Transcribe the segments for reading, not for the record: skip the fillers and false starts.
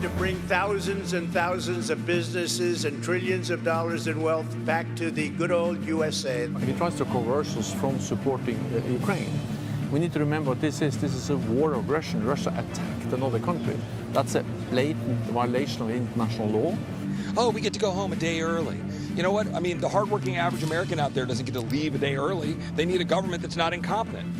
to bring thousands and thousands of businesses and trillions of dollars in wealth back to the good old USA. He tries to coerce us from supporting Ukraine. We need to remember what this is. This is a war of aggression. Russia attacked another country. That's a blatant violation of international law. Oh, we get to go home a day early. You know what? I mean, the hardworking average American out there doesn't get to leave a day early. They need a government that's not incompetent.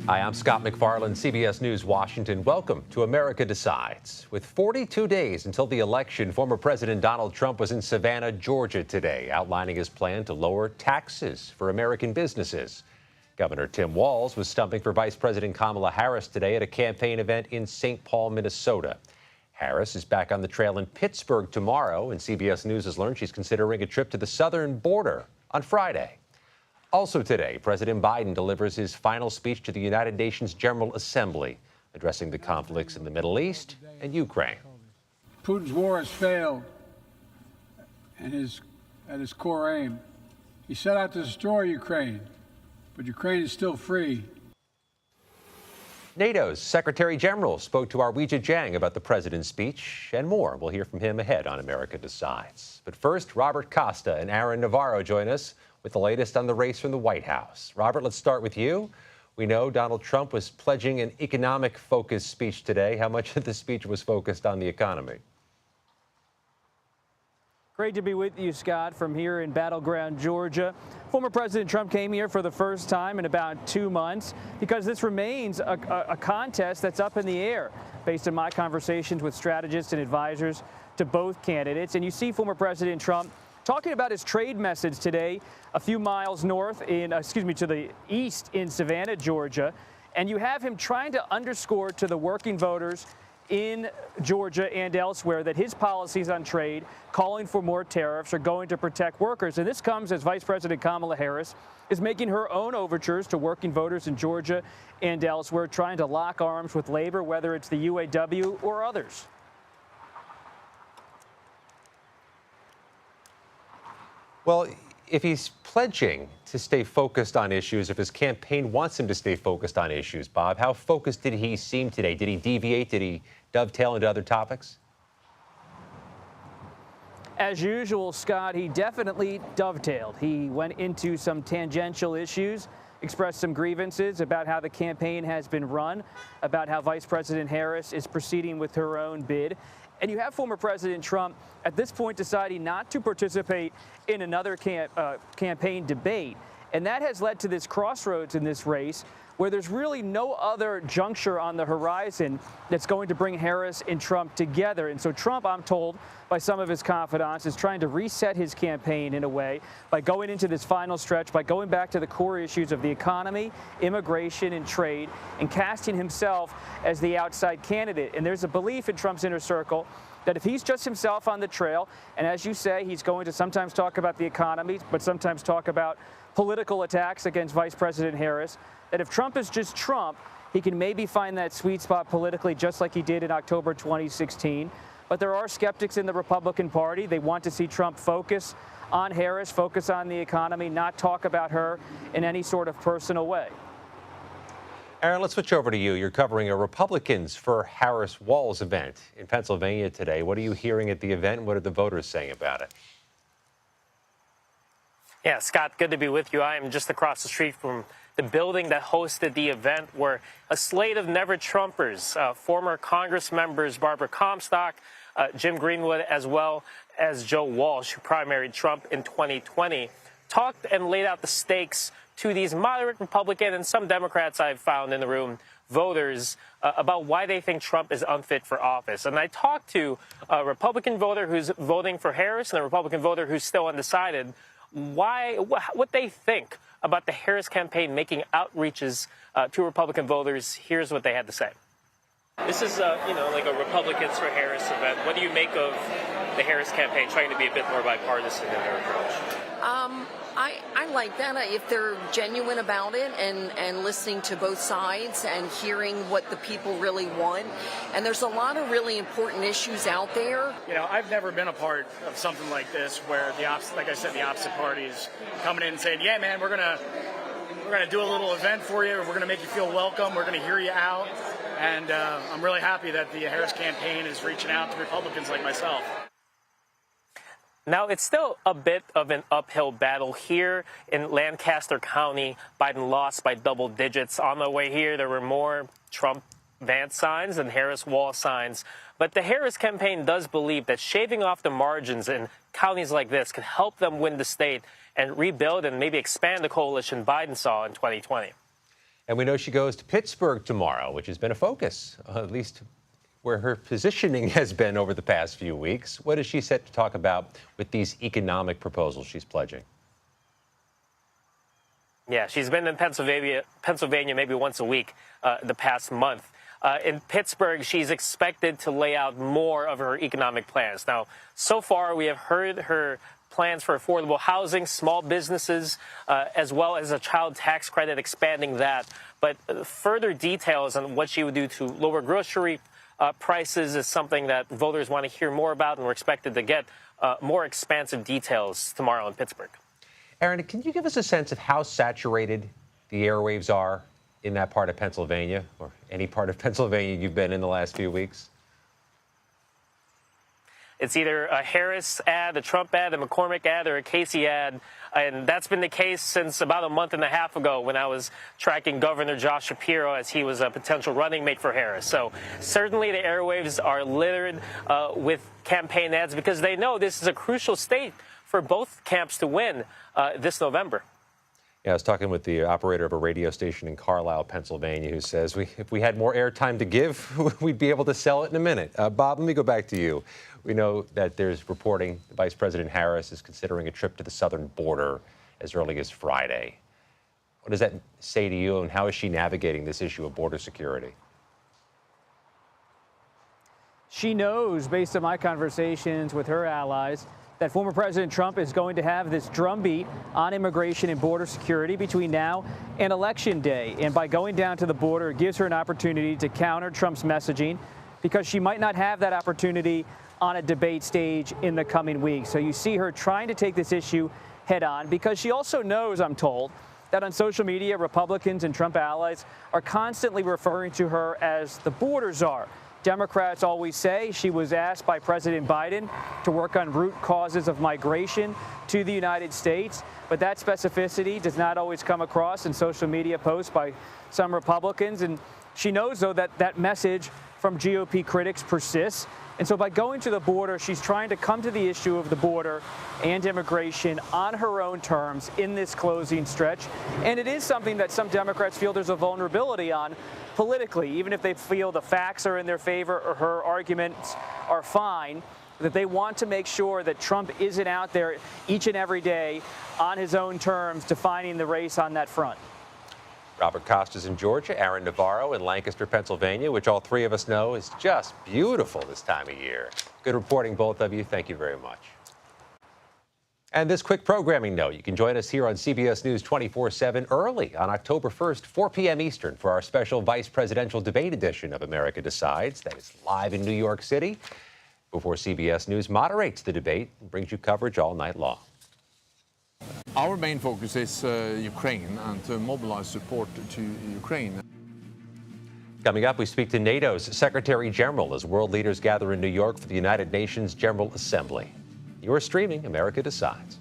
Hi, I'm Scott McFarland, CBS News, Washington. Welcome to America Decides. With 42 days until the election, former President Donald Trump was in Savannah, Georgia today, outlining his plan to lower taxes for American businesses. Governor Tim Walz was stumping for Vice President Kamala Harris today at a campaign event in St. Paul, Minnesota. Harris is back on the trail in Pittsburgh tomorrow, and CBS News has learned she's considering a trip to the southern border on Friday. Also today, President Biden delivers his final speech to the United Nations General Assembly, addressing the conflicts in the Middle East and Ukraine. Putin's war has failed, and at his core aim. He set out to destroy Ukraine, but Ukraine is still free. NATO's Secretary General spoke to our Weijia Jiang about the president's speech and more. We'll hear from him ahead on America Decides. But first, Robert Costa and Aaron Navarro join us with the latest on the race from the White House. Robert, let's start with you. We know Donald Trump was pledging an economic-focused speech today. How much of the speech was focused on the economy? Great to be with you, Scott, from here in battleground Georgia. Former President Trump came here for the first time in about 2 months because this remains a contest that's up in the air based on my conversations with strategists and advisors to both candidates. And you see former President Trump talking about his trade message today a few miles north to the east in Savannah, Georgia. And you have him trying to underscore to the working voters in Georgia and elsewhere that his policies on trade, calling for more tariffs, are going to protect workers. And this comes as Vice President Kamala Harris is making her own overtures to working voters in Georgia and elsewhere, trying to lock arms with labor, whether it's the UAW or others. Well, if he's pledging to stay focused on issues, if his campaign wants him to stay focused on issues, Bob, how focused did he seem today? Did he deviate? Did he dovetail into other topics? As usual, Scott, he definitely dovetailed. He went into some tangential issues, expressed some grievances about how the campaign has been run, about how Vice President Harris is proceeding with her own bid. And you have former President Trump at this point deciding not to participate in another campaign debate. And that has led to this crossroads in this race where there's really no other juncture on the horizon that's going to bring Harris and Trump together. And so Trump, I'm told by some of his confidants, is trying to reset his campaign in a way by going into this final stretch, by going back to the core issues of the economy, immigration, and trade, and casting himself as the outside candidate. And there's a belief in Trump's inner circle that if he's just himself on the trail, and as you say, he's going to sometimes talk about the economy, but sometimes talk about political attacks against Vice President Harris, that if Trump is just Trump, he can maybe find that sweet spot politically just like he did in October 2016. But there are skeptics in the Republican Party. They want to see Trump focus on Harris, focus on the economy, not talk about her in any sort of personal way. Aaron, let's switch over to you. You're covering a Republicans for Harris Walz event in Pennsylvania today. What are you hearing at the event? What are the voters saying about it? Yeah, Scott, good to be with you. I am just across the street from the building that hosted the event where a slate of never-Trumpers, former Congress members Barbara Comstock, Jim Greenwood, as well as Joe Walsh, who primaried Trump in 2020, talked and laid out the stakes to these moderate Republican and some Democrats I've found in the room, voters, about why they think Trump is unfit for office. And I talked to a Republican voter who's voting for Harris and a Republican voter who's still undecided what they think about the Harris campaign making outreaches to Republican voters. Here's what they had to say. This is, like a Republicans for Harris event. What do you make of the Harris campaign trying to be a bit more bipartisan in their approach? I like that if they're genuine about it and listening to both sides and hearing what the people really want. And there's a lot of really important issues out there. You know, I've never been a part of something like this where the opposite parties coming in and saying, yeah, man, we're gonna do a little event for you. We're gonna make you feel welcome. We're gonna hear you out. And I'm really happy that the Harris campaign is reaching out to Republicans like myself. Now, it's still a bit of an uphill battle here in Lancaster County. Biden lost by double digits. On the way here, there were more Trump-Vance signs than Harris wall signs. But the Harris campaign does believe that shaving off the margins in counties like this can help them win the state and rebuild and maybe expand the coalition Biden saw in 2020. And we know she goes to Pittsburgh tomorrow, which has been a focus, at least where her positioning has been over the past few weeks. What is she set to talk about with these economic proposals she's pledging? Yeah, she's been in Pennsylvania maybe once a week the past month. In Pittsburgh, she's expected to lay out more of her economic plans. Now, so far, we have heard her plans for affordable housing, small businesses, as well as a child tax credit, expanding that. But further details on what she would do to lower grocery prices is something that voters want to hear more about, and we're expected to get more expansive details tomorrow in Pittsburgh. Aaron, can you give us a sense of how saturated the airwaves are in that part of Pennsylvania, or any part of Pennsylvania you've been in the last few weeks? It's either a Harris ad, a Trump ad, a McCormick ad, or a Casey ad. And that's been the case since about a month and a half ago when I was tracking Governor Josh Shapiro as he was a potential running mate for Harris. So certainly the airwaves are littered with campaign ads because they know this is a crucial state for both camps to win this November. Yeah, I was talking with the operator of a radio station in Carlisle, Pennsylvania, who says if we had more airtime to give, we'd be able to sell it in a minute. Bob, let me go back to you. We know that there's reporting Vice President Harris is considering a trip to the southern border as early as Friday. What does that say to you, and how is she navigating this issue of border security? She knows, based on my conversations with her allies, that former President Trump is going to have this drumbeat on immigration and border security between now and Election Day. And by going down to the border, it gives her an opportunity to counter Trump's messaging, because she might not have that opportunity on a debate stage in the coming weeks. So you see her trying to take this issue head on, because she also knows, I'm told, that on social media, Republicans and Trump allies are constantly referring to her as the border czar. Democrats always say she was asked by President Biden to work on root causes of migration to the United States, but that specificity does not always come across in social media posts by some Republicans. And she knows, though, that that message from GOP critics persists. And so by going to the border, she's trying to come to the issue of the border and immigration on her own terms in this closing stretch. And it is something that some Democrats feel there's a vulnerability on politically, even if they feel the facts are in their favor or her arguments are fine, that they want to make sure that Trump isn't out there each and every day on his own terms defining the race on that front. Robert Costas in Georgia, Aaron Navarro in Lancaster, Pennsylvania, which all three of us know is just beautiful this time of year. Good reporting, both of you. Thank you very much. And this quick programming note, you can join us here on CBS News 24/7 early on October 1st, 4 p.m. Eastern, for our special vice presidential debate edition of America Decides. That is live in New York City before CBS News moderates the debate and brings you coverage all night long. Our main focus is Ukraine and to mobilize support to Ukraine. Coming up, we speak to NATO's Secretary General as world leaders gather in New York for the United Nations General Assembly. You are streaming America Decides.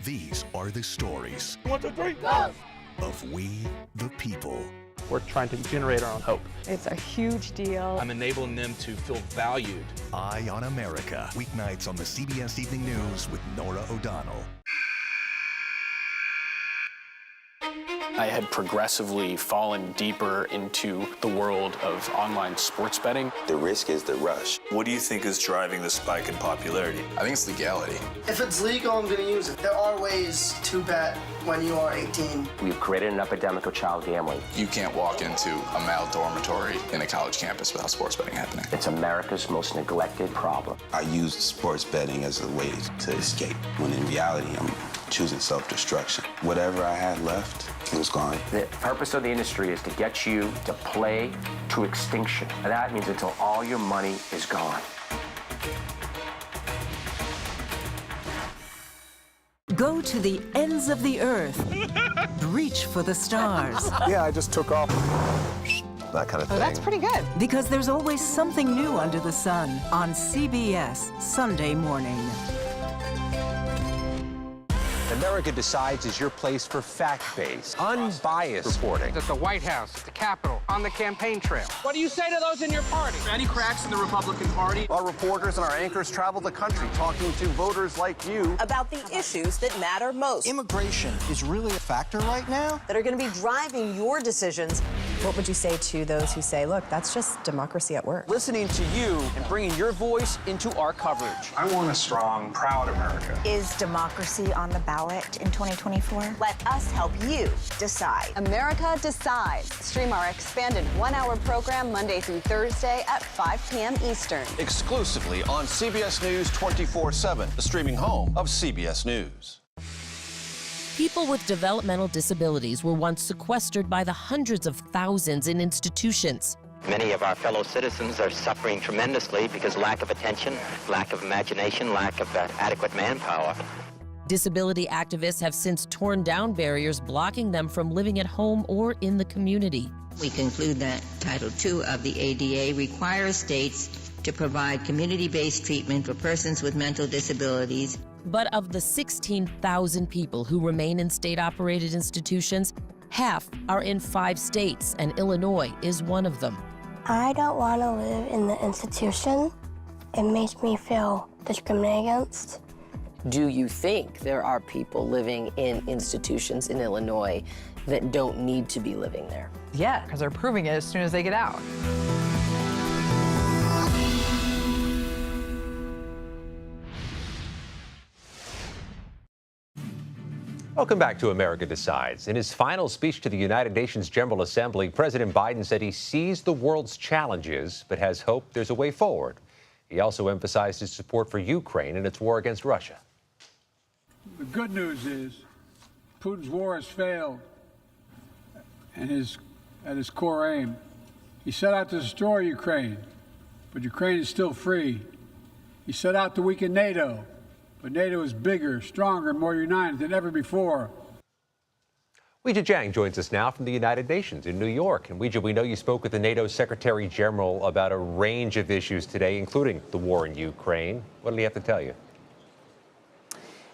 These are the stories. 1, 2, 3, go! Of we, the people. We're trying to generate our own hope. It's a huge deal. I'm enabling them to feel valued. Eye on America. Weeknights on the CBS Evening News with Norah O'Donnell. I had progressively fallen deeper into the world of online sports betting. The risk is the rush. What do you think is driving the spike in popularity? I think it's legality. If it's legal, I'm going to use it. There are ways to bet when you are 18. We've created an epidemic of child gambling. You can't walk into a male dormitory in a college campus without sports betting happening. It's America's most neglected problem. I used sports betting as a way to escape, when in reality, I'm choosing self-destruction. Whatever I had left, it was gone. The purpose of the industry is to get you to play to extinction. And that means until all your money is gone. Go to the ends of the earth. Reach for the stars. Yeah, I just took off. That kind of thing. Oh, that's pretty good. Because there's always something new under the sun on CBS Sunday morning. America Decides is your place for fact-based, unbiased reporting. At the White House, at the Capitol, on the campaign trail. What do you say to those in your party? Any cracks in the Republican Party? Our reporters and our anchors travel the country talking to voters like you about the issues that matter most. Immigration is really a factor right now that are going to be driving your decisions. What would you say to those who say, look, that's just democracy at work? Listening to you and bringing your voice into our coverage. I want a strong, proud America. Is democracy on the ballot in 2024? Let us help you decide. America Decides. Stream our expanded one-hour program Monday through Thursday at 5 p.m. Eastern. Exclusively on CBS News 24/7, the streaming home of CBS News. People with developmental disabilities were once sequestered by the hundreds of thousands in institutions. Many of our fellow citizens are suffering tremendously because lack of attention, lack of imagination, lack of adequate manpower. Disability activists have since torn down barriers blocking them from living at home or in the community. We conclude that Title II of the ADA requires states to provide community-based treatment for persons with mental disabilities. But of the 16,000 people who remain in state-operated institutions, half are in 5 states, and Illinois is one of them. I don't want to live in the institution. It makes me feel discriminated against. Do you think there are people living in institutions in Illinois that don't need to be living there? Yeah, because they're proving it as soon as they get out. Welcome back to America Decides. In his final speech to the United Nations General Assembly, President Biden said he sees the world's challenges, but has hope there's a way forward. He also emphasized his support for Ukraine in its war against Russia. The good news is Putin's war has failed, and at his core aim, he set out to destroy Ukraine, but Ukraine is still free. He set out to weaken NATO, but NATO is bigger, stronger, and more united than ever before. Weijia Jiang joins us now from the United Nations in New York. And Weijia, we know you spoke with the NATO Secretary General about a range of issues today, including the war in Ukraine. What did he have to tell you?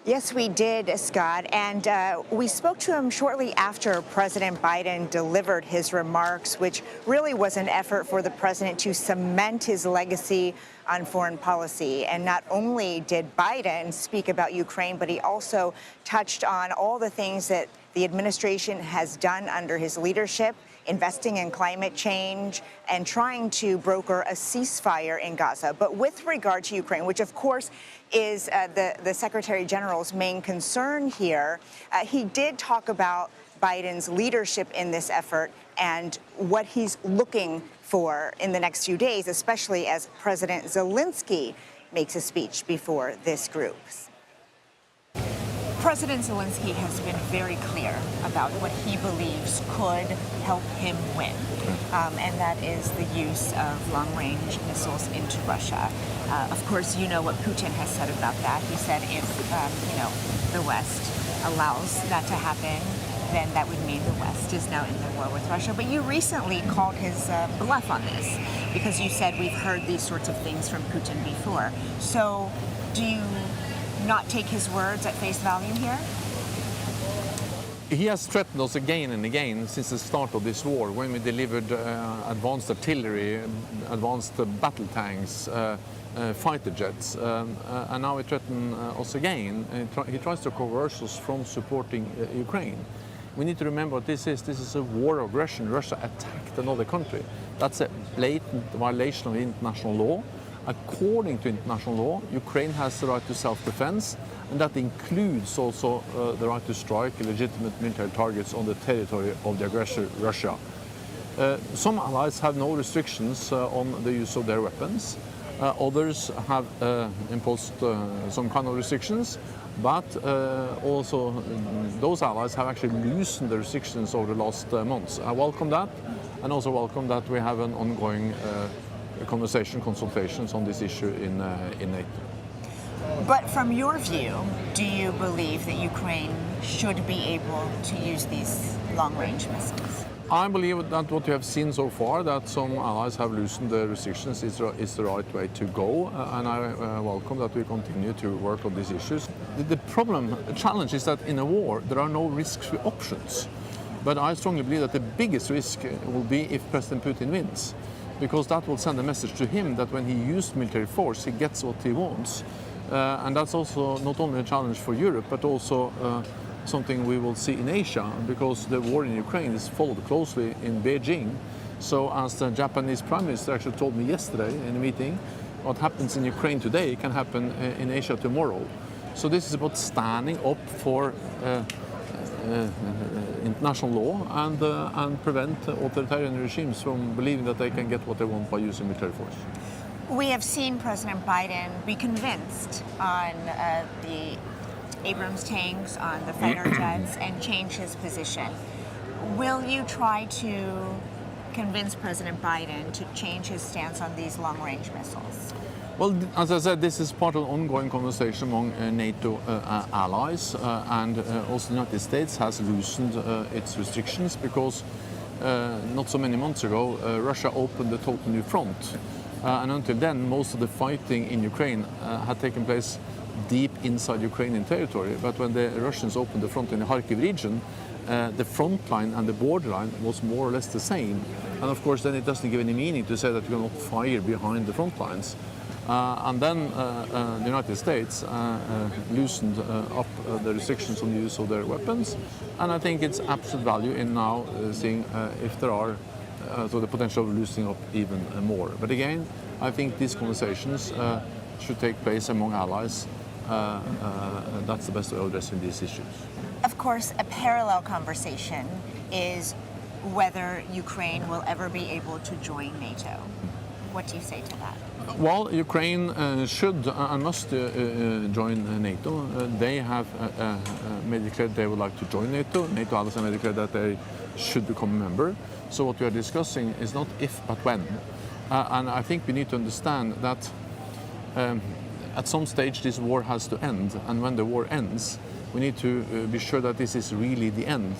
Yes, we did, Scott, and we spoke to him shortly after President Biden delivered his remarks, which really was an effort for the president to cement his legacy on foreign policy. And not only did Biden speak about Ukraine, but he also touched on all the things that the administration has done under his leadership, investing in climate change and trying to broker a ceasefire in Gaza. But with regard to Ukraine, which of course is the Secretary General's main concern here, he did talk about Biden's leadership in this effort and what he's looking for in the next few days, especially as President Zelensky makes a speech before this group. President Zelensky has been very clear about what he believes could help him win, and that is the use of long-range missiles into Russia. Of course, you know what Putin has said about that. He said if, the West allows that to happen, then that would mean the West is now in the war with Russia. But you recently called his bluff on this because you said we've heard these sorts of things from Putin before. So do you not take his words at face value here? He has threatened us again and again since the start of this war, when we delivered advanced artillery, advanced battle tanks, fighter jets, and now he threatens us again. He tries to coerce us from supporting Ukraine. We need to remember what this is. This is a war of aggression. Russia attacked another country. That's a blatant violation of international law. According to international law, Ukraine has the right to self-defense, and that includes also the right to strike legitimate military targets on the territory of the aggressor, Russia. Some allies have no restrictions on the use of their weapons. Others have imposed some kind of restrictions, but also those allies have actually loosened the restrictions over the last months. I welcome that, and also welcome that we have an ongoing consultations on this issue in NATO. But from your view, do you believe that Ukraine should be able to use these long-range missiles? I believe that what we have seen so far, that some allies have loosened the restrictions, is the right way to go, and I welcome that we continue to work on these issues. The challenge is that in a war there are no risk-free options. But I strongly believe that the biggest risk will be if President Putin wins, because that will send a message to him that when he uses military force, he gets what he wants. And that's also not only a challenge for Europe, but also something we will see in Asia, because the war in Ukraine is followed closely in Beijing. So as the Japanese Prime Minister actually told me yesterday in a meeting, what happens in Ukraine today can happen in Asia tomorrow. So this is about standing up for international law and prevent authoritarian regimes from believing that they can get what they want by using military force. We have seen President Biden be convinced on the Abrams tanks, on the fighter jets, and change his position. Will you try to convince President Biden to change his stance on these long-range missiles? Well, as I said, this is part of an ongoing conversation among NATO allies, and also the United States has loosened its restrictions because not so many months ago, Russia opened a total new front. And until then, most of the fighting in Ukraine had taken place deep inside Ukrainian territory. But when the Russians opened the front in the Kharkiv region, the front line and the borderline was more or less the same. And of course, then it doesn't give any meaning to say that you cannot fire behind the front lines. And then the United States loosened up the restrictions on the use of their weapons. And I think it's absolute value in now seeing if there are so the potential of loosening up even more. But again, I think these conversations should take place among allies. That's the best way of addressing these issues. Of course, a parallel conversation is whether Ukraine will ever be able to join NATO. What do you say to that? Well, Ukraine should and must join NATO. They have made it clear they would like to join NATO. NATO allies have made it clear that they should become a member. So what we are discussing is not if, but when. And I think we need to understand that at some stage this war has to end. And when the war ends, we need to be sure that this is really the end.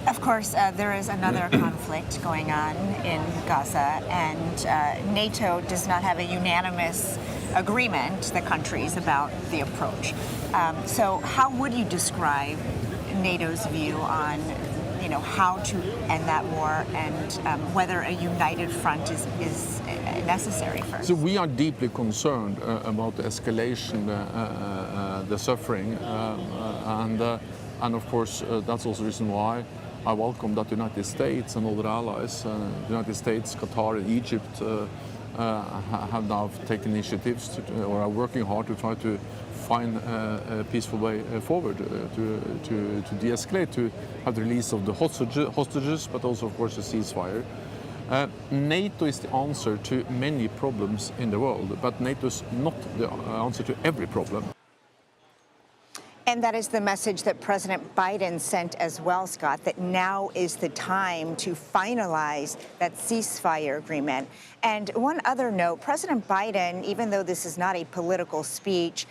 Of course, there is another conflict going on in Gaza, and NATO does not have a unanimous agreement, the countries, about the approach. So how would you describe NATO's view on how to end that war and whether a united front is necessary first? So we are deeply concerned about the escalation, the suffering, and of course that's also the reason why I welcome that the United States and other allies, the United States, Qatar, and Egypt have now taken initiatives or are working hard to try to find a peaceful way forward to de-escalate, to have the release of the hostages, but also, of course, a ceasefire. NATO is the answer to many problems in the world, but NATO is not the answer to every problem. And that is the message that President Biden sent as well, Scott, that now is the time to finalize that ceasefire agreement. And one other note, President Biden, even though this is not a political speech,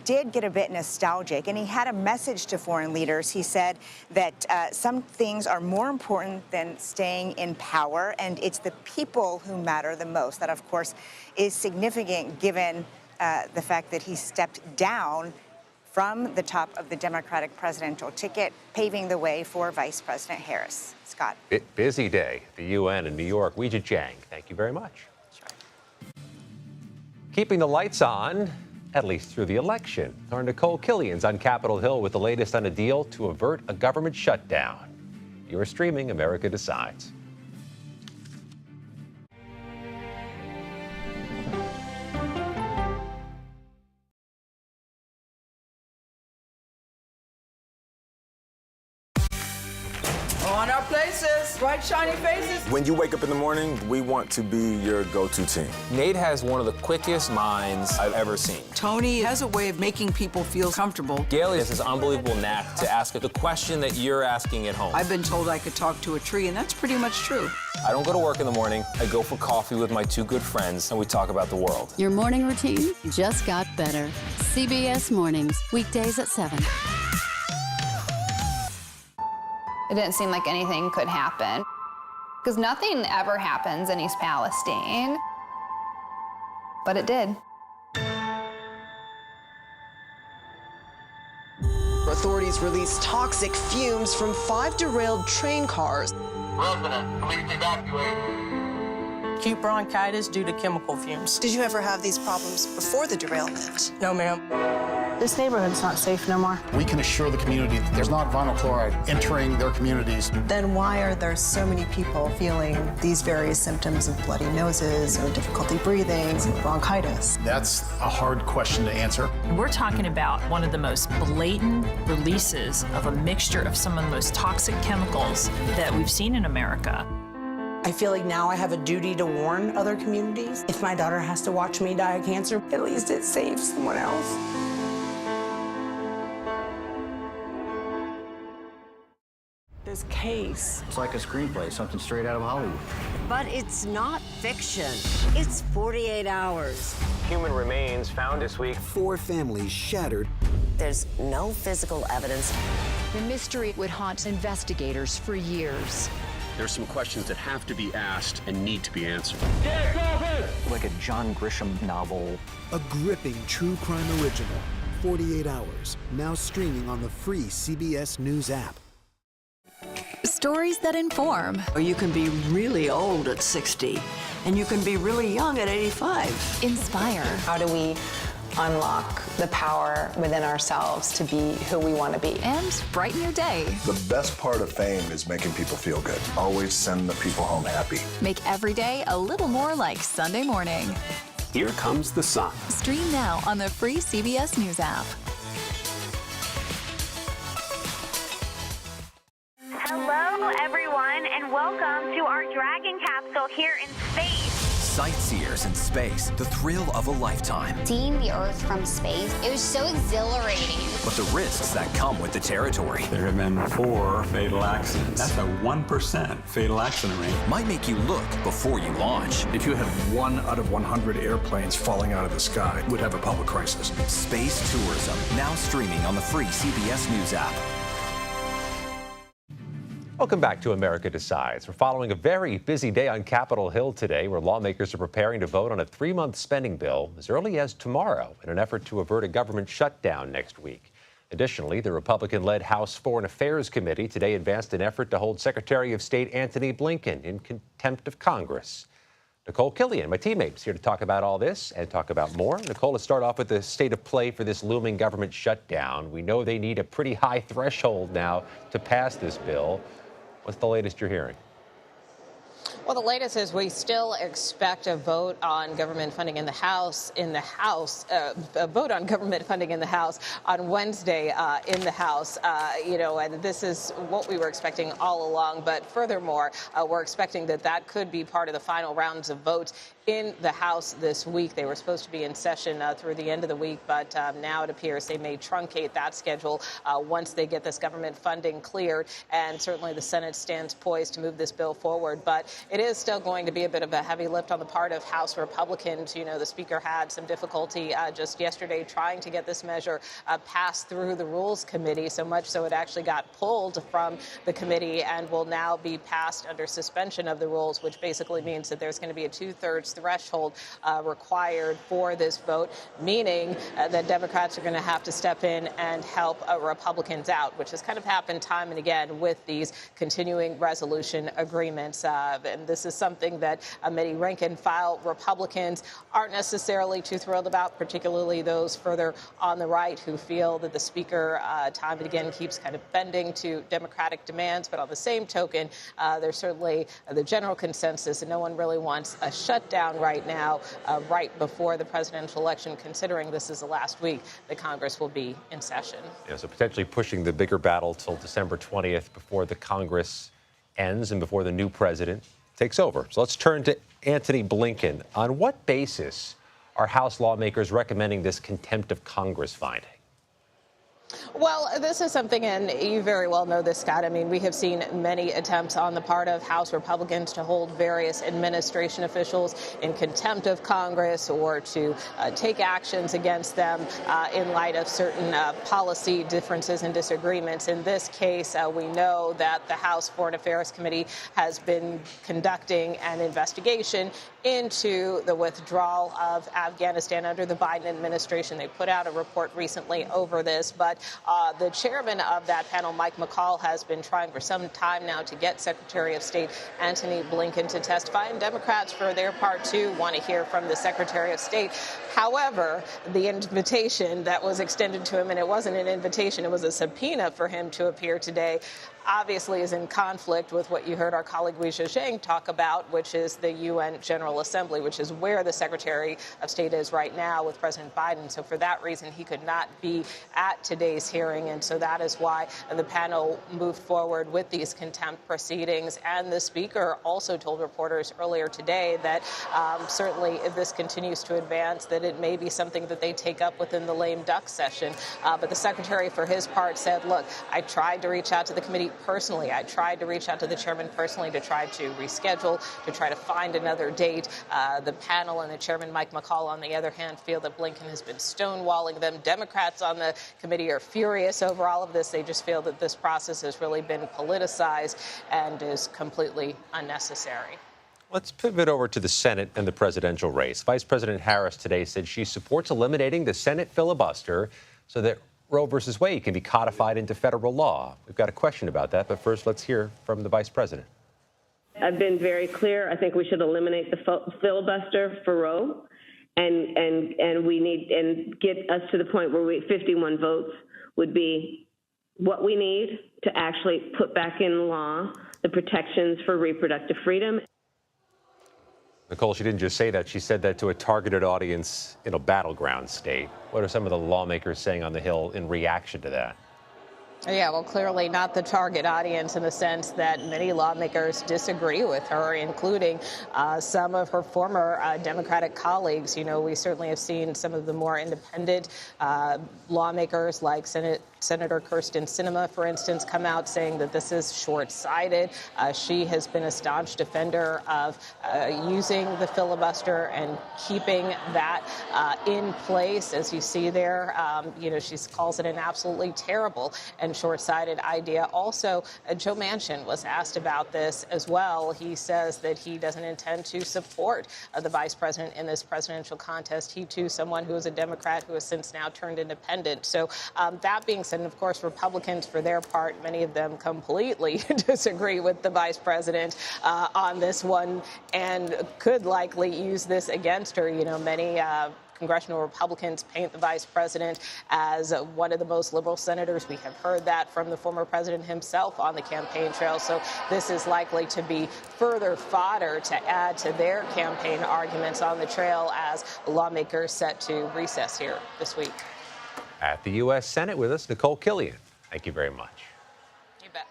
did get a bit nostalgic, and he had a message to foreign leaders. He said that some things are more important than staying in power, and it's the people who matter the most. That, of course, is significant given the fact that he stepped down from the top of the Democratic presidential ticket, paving the way for Vice President Harris. Scott. Busy day at the UN in New York. Weijia Jiang, thank you very much. Sure. Keeping the lights on, at least through the election. Our Nicole Killian's on Capitol Hill with the latest on a deal to avert a government shutdown. You are streaming America Decides. On our places, bright, shiny faces. When you wake up in the morning, we want to be your go-to team. Nate has one of the quickest minds I've ever seen. Tony has a way of making people feel comfortable. Gail has this unbelievable knack to ask the question that you're asking at home. I've been told I could talk to a tree, and that's pretty much true. I don't go to work in the morning. I go for coffee with my two good friends, and we talk about the world. Your morning routine just got better. CBS Mornings, weekdays at 7. It didn't seem like anything could happen, because nothing ever happens in East Palestine, but it did. Authorities released toxic fumes from 5 derailed train cars. Resident, please evacuate. Acute bronchitis due to chemical fumes. Did you ever have these problems before the derailment? No, ma'am. This neighborhood's not safe no more. We can assure the community that there's not vinyl chloride entering their communities. Then why are there so many people feeling these various symptoms of bloody noses or difficulty breathing, bronchitis? That's a hard question to answer. We're talking about one of the most blatant releases of a mixture of some of the most toxic chemicals that we've seen in America. I feel like now I have a duty to warn other communities. If my daughter has to watch me die of cancer, at least it saves someone else. This case. It's like a screenplay, something straight out of Hollywood. But it's not fiction. It's 48 hours. Human remains found this week. 4 families shattered. There's no physical evidence. The mystery would haunt investigators for years. There's some questions that have to be asked and need to be answered. Like a John Grisham novel. A gripping true crime original. 48 hours. Now streaming on the free CBS News app. Stories that inform. Or you can be really old at 60, and you can be really young at 85. Inspire. How do we unlock the power within ourselves to be who we want to be? And brighten your day. The best part of fame is making people feel good. Always send the people home happy. Make every day a little more like Sunday morning. Here comes the sun. Stream now on the free CBS News app. Hello, everyone, and welcome to our Dragon capsule here in space. Sightseers in space, the thrill of a lifetime. Seeing the Earth from space, it was so exhilarating. But the risks that come with the territory. There have been 4 fatal accidents. That's a 1% fatal accident rate. Might make you look before you launch. If you had 1 out of 100 airplanes falling out of the sky, we'd have a public crisis. Space tourism, now streaming on the free CBS News app. Welcome back to America Decides. We're following a very busy day on Capitol Hill today, where lawmakers are preparing to vote on a 3-month spending bill as early as tomorrow in an effort to avert a government shutdown next week. Additionally, the Republican-led House Foreign Affairs Committee today advanced an effort to hold Secretary of State Antony Blinken in contempt of Congress. Nicole Killian, my teammate, is here to talk about all this and talk about more. Nicole, let's start off with the state of play for this looming government shutdown. We know they need a pretty high threshold now to pass this bill. What's the latest you're hearing? Well, the latest is we still expect a vote on government funding in the House, a vote on government funding in the House on Wednesday in the House, and this is what we were expecting all along. But furthermore, we're expecting that could be part of the final rounds of votes in the House this week. They were supposed to be in session through the end of the week, but now it appears they may truncate that schedule once they get this government funding cleared. And certainly the Senate stands poised to move this bill forward. But it is still going to be a bit of a heavy lift on the part of House Republicans. You know, the Speaker had some difficulty just yesterday trying to get this measure passed through the Rules Committee, so much so it actually got pulled from the committee and will now be passed under suspension of the rules, which basically means that there's going to be a 2/3 threshold required for this vote, meaning that Democrats are going to have to step in and help Republicans out, which has kind of happened time and again with these continuing resolution agreements. And this is something that many rank-and-file Republicans aren't necessarily too thrilled about, particularly those further on the right who feel that the Speaker time and again keeps kind of bending to Democratic demands. But on the same token, there's certainly the general consensus that no one really wants a shutdown right now, right before the presidential election, considering this is the last week that Congress will be in session. Yeah, so potentially pushing the bigger battle till December 20th before the Congress ends and before the new president takes over. So let's turn to Antony Blinken. On what basis are House lawmakers recommending this contempt of Congress finding? Well, this is something, and you very well know this, Scott. I mean, we have seen many attempts on the part of House Republicans to hold various administration officials in contempt of Congress or to take actions against them in light of certain policy differences and disagreements. In this case, we know that the House Foreign Affairs Committee has been conducting an investigation into the withdrawal of Afghanistan under the Biden administration. They put out a report recently over this, but the chairman of that panel, Mike McCall, has been trying for some time now to get Secretary of State Antony Blinken to testify, and Democrats, for their part, too, want to hear from the Secretary of State. However, the invitation that was extended to him, and it wasn't an invitation, it was a subpoena for him to appear today, obviously is in conflict with what you heard our colleague Wei Zhisheng talk about, which is the UN General Assembly, which is where the Secretary of State is right now with President Biden. So for that reason, he could not be at today's hearing. And so that is why the panel moved forward with these contempt proceedings. And the Speaker also told reporters earlier today that certainly if this continues to advance, that it may be something that they take up within the lame duck session. But the Secretary, for his part, said, look, I tried to reach out to the committee personally. I tried to reach out to the chairman personally to try to reschedule, to try to find another date. The panel and the chairman, Mike McCall, on the other hand, feel that Blinken has been stonewalling them. Democrats on the committee are furious over all of this. They just feel that this process has really been politicized and is completely unnecessary. Let's pivot over to the Senate and the presidential race. Vice President Harris today said she supports eliminating the Senate filibuster so that Roe versus Wade can be codified into federal law. We've got a question about that, but first let's hear from the vice president. I've been very clear. I think we should eliminate the filibuster for Roe, and we need and get us to the point where 51 votes would be what we need to actually put back in law the protections for reproductive freedom. Nicole, she didn't just say that. She said that to a targeted audience in a battleground state. What are some of the lawmakers saying on the Hill in reaction to that? Yeah, well, clearly not the target audience in the sense that many lawmakers disagree with her, including some of her former Democratic colleagues. You know, we certainly have seen some of the more independent lawmakers like Senator Kirsten Sinema, for instance, come out saying that this is short-sighted. She has been a staunch defender of using the filibuster and keeping that in place. As you see there, you know, she calls it an absolutely terrible and short-sighted idea. Also, Joe Manchin was asked about this as well. He says that he doesn't intend to support the vice president in this presidential contest. He, too, someone who is a Democrat who has since now turned independent. So that being said, and of course, Republicans, for their part, many of them completely disagree with the vice president on this one and could likely use this against her. You know, many congressional Republicans paint the vice president as one of the most liberal senators. We have heard that from the former president himself on the campaign trail. So this is likely to be further fodder to add to their campaign arguments on the trail as lawmakers set to recess here this week. At the U.S. Senate with us, Nicole Killian. Thank you very much. You bet.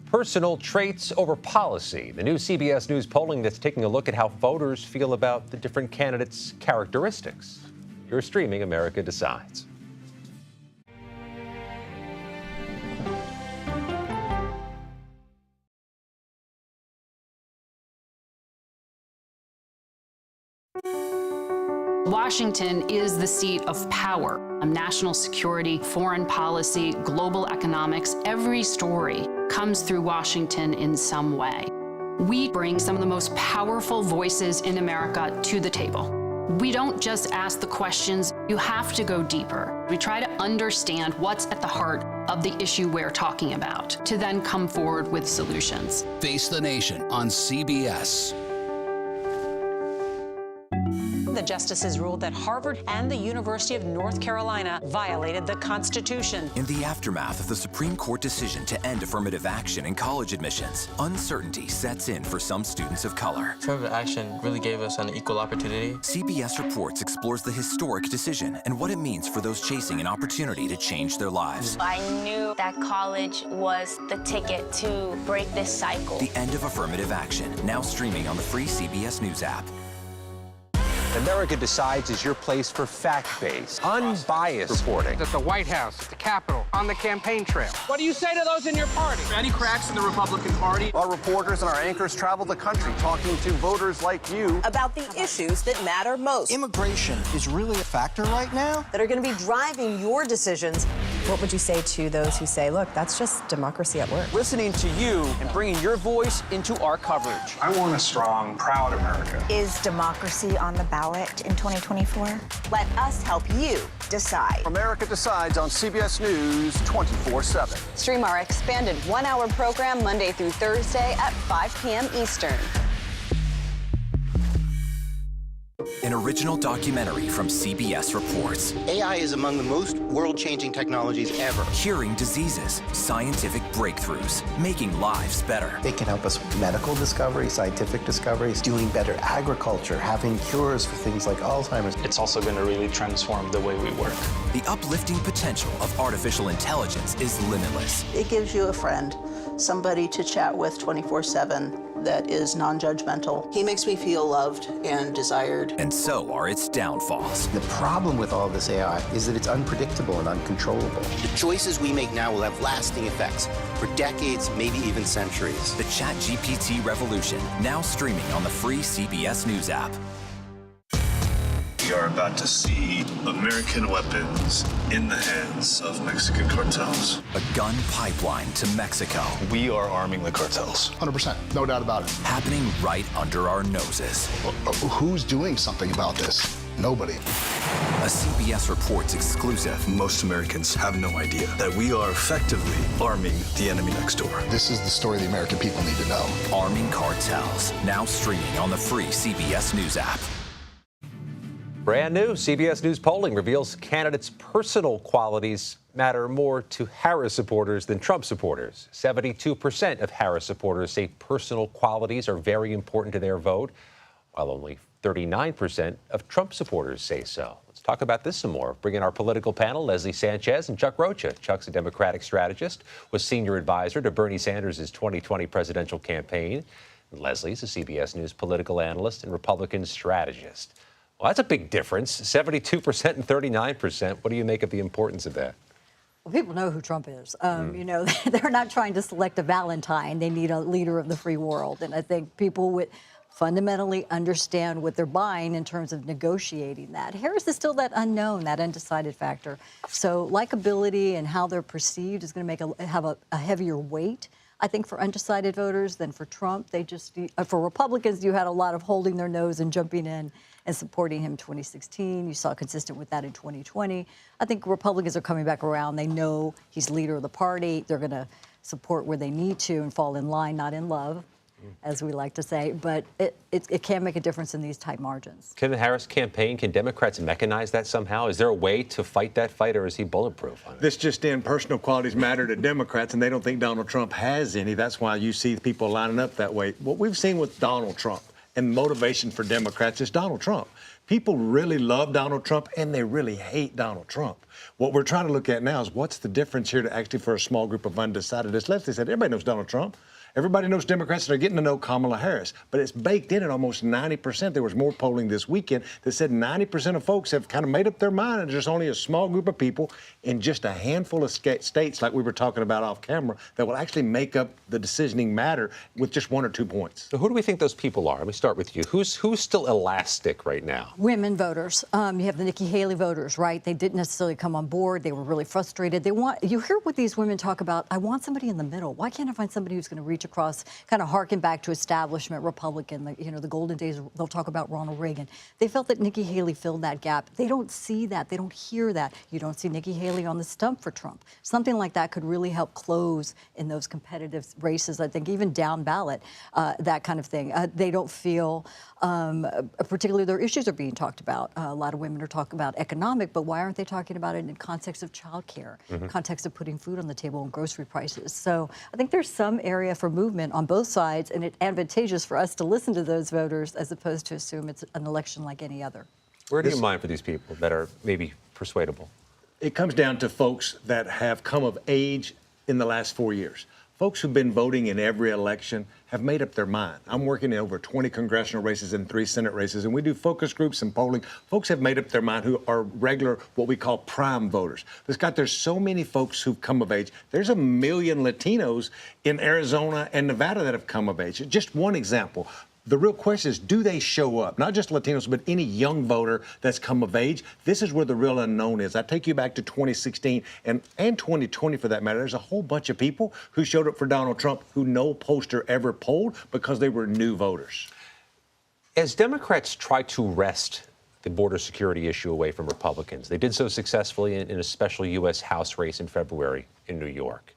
Personal traits over policy. The new CBS News polling that's taking a look at how voters feel about the different candidates' characteristics. You're streaming America Decides. Washington is the seat of power. National security, foreign policy, global economics, every story comes through Washington in some way. We bring some of the most powerful voices in America to the table. We don't just ask the questions, you have to go deeper. We try to understand what's at the heart of the issue we're talking about, to then come forward with solutions. Face the Nation on CBS. The justices ruled that Harvard and the University of North Carolina violated the Constitution. In the aftermath of the Supreme Court decision to end affirmative action in college admissions, uncertainty sets in for some students of color. Affirmative action really gave us an equal opportunity. CBS Reports explores the historic decision and what it means for those chasing an opportunity to change their lives. I knew that college was the ticket to break this cycle. The end of affirmative action, now streaming on the free CBS News app. America Decides is your place for fact-based, unbiased reporting. At the White House, at the Capitol, on the campaign trail. What do you say to those in your party? Any cracks in the Republican Party? Our reporters and our anchors travel the country talking to voters like you about the issues that matter most. Immigration is really a factor right now that are going to be driving your decisions. What would you say to those who say, look, that's just democracy at work? Listening to you and bringing your voice into our coverage. I want a strong, proud America. Is democracy on the ballot in 2024? Let us help you decide. America Decides on CBS News 24/7. Stream our expanded one-hour program Monday through Thursday at 5 p.m. Eastern. An original documentary from CBS Reports. AI is among the most world-changing technologies ever. Curing diseases, scientific breakthroughs, making lives better. They can help us with medical discoveries, scientific discoveries, doing better agriculture, having cures for things like Alzheimer's. It's also going to really transform the way we work. The uplifting potential of artificial intelligence is limitless. It gives you a friend, somebody to chat with 24/7 that is non-judgmental. He makes me feel loved and desired. And so are its downfalls. The problem with all this AI is that it's unpredictable and uncontrollable. The choices we make now will have lasting effects for decades, maybe even centuries. The ChatGPT revolution, now streaming on the free CBS News app. We are about to see American weapons in the hands of Mexican cartels. A gun pipeline to Mexico. We are arming the cartels. 100%, no doubt about it. Happening right under our noses. Who's doing something about this? Nobody. A CBS Reports exclusive. Most Americans have no idea that we are effectively arming the enemy next door. This is the story the American people need to know. Arming cartels, now streaming on the free CBS News app. Brand new CBS News polling reveals candidates' personal qualities matter more to Harris supporters than Trump supporters. 72% of Harris supporters say personal qualities are very important to their vote, while only 39% of Trump supporters say so. Let's talk about this some more. Bring in our political panel, Leslie Sanchez and Chuck Rocha. Chuck's a Democratic strategist, was senior advisor to Bernie Sanders' 2020 presidential campaign. And Leslie's a CBS News political analyst and Republican strategist. Well, that's a big difference, 72% and 39%. What do you make of the importance of that? Well, people know who Trump is. You know, they're not trying to select a Valentine. They need a leader of the free world. And I think people would fundamentally understand what they're buying in terms of negotiating that. Harris is still that unknown, that undecided factor. So likability and how they're perceived is going to have a heavier weight, I think, for undecided voters than for Trump. They just, for Republicans, you had a lot of holding their nose and jumping in and supporting him in 2016. You saw consistent with that in 2020. I think Republicans are coming back around. They know he's leader of the party. They're going to support where they need to and fall in line, not in love, as we like to say. But it can make a difference in these tight margins. Can the Harris campaign, can Democrats mechanize that somehow? Is there a way to fight that fight, or is he bulletproof on it? This just in, personal qualities matter to Democrats, and they don't think Donald Trump has any. That's why you see people lining up that way. What we've seen with Donald Trump and motivation for Democrats is Donald Trump. People really love Donald Trump, and they really hate Donald Trump. What we're trying to look at now is what's the difference here to actually for a small group of undecided. As Leslie said, everybody knows Donald Trump. Everybody knows Democrats that are getting to know Kamala Harris, but it's baked in at almost 90%. There was more polling this weekend that said 90% of folks have kind of made up their mind, and there's only a small group of people in just a handful of states, like we were talking about off camera, that will actually make up the decisioning matter with just 1 or 2 points. So who do we think those people are? Let me start with you. Who's still elastic right now? Women voters. You have the Nikki Haley voters, right? They didn't necessarily come on board. They were really frustrated. You hear what these women talk about. I want somebody in the middle. Why can't I find somebody who's going to reach across, kind of harken back to establishment Republican, the golden days. They'll talk about Ronald Reagan. They felt that Nikki Haley filled that gap. They don't see that. They don't hear that. You don't see Nikki Haley on the stump for Trump. Something like that could really help close in those competitive races, I think, even down ballot, that kind of thing. They don't feel, particularly their issues are being talked about. A lot of women are talking about economic, but why aren't they talking about it in context of childcare, context of putting food on the table and grocery prices? So I think there's some area for movement on both sides, and it's advantageous for us to listen to those voters as opposed to assume it's an election like any other. Where do you mind for these people that are maybe persuadable? It comes down to folks that have come of age in the last 4 years. Folks who've been voting in every election have made up their mind. I'm working in over 20 congressional races and 3 Senate races, and we do focus groups and polling. Folks have made up their mind who are regular, what we call prime voters. There's so many folks who've come of age. There's 1 million Latinos in Arizona and Nevada that have come of age. Just one example. The real question is, do they show up? Not just Latinos, but any young voter that's come of age. This is where the real unknown is. I take you back to 2016 and 2020 for that matter. There's a whole bunch of people who showed up for Donald Trump who no pollster ever polled because they were new voters. As Democrats try to wrest the border security issue away from Republicans, they did so successfully in a special U.S. House race in February in New York.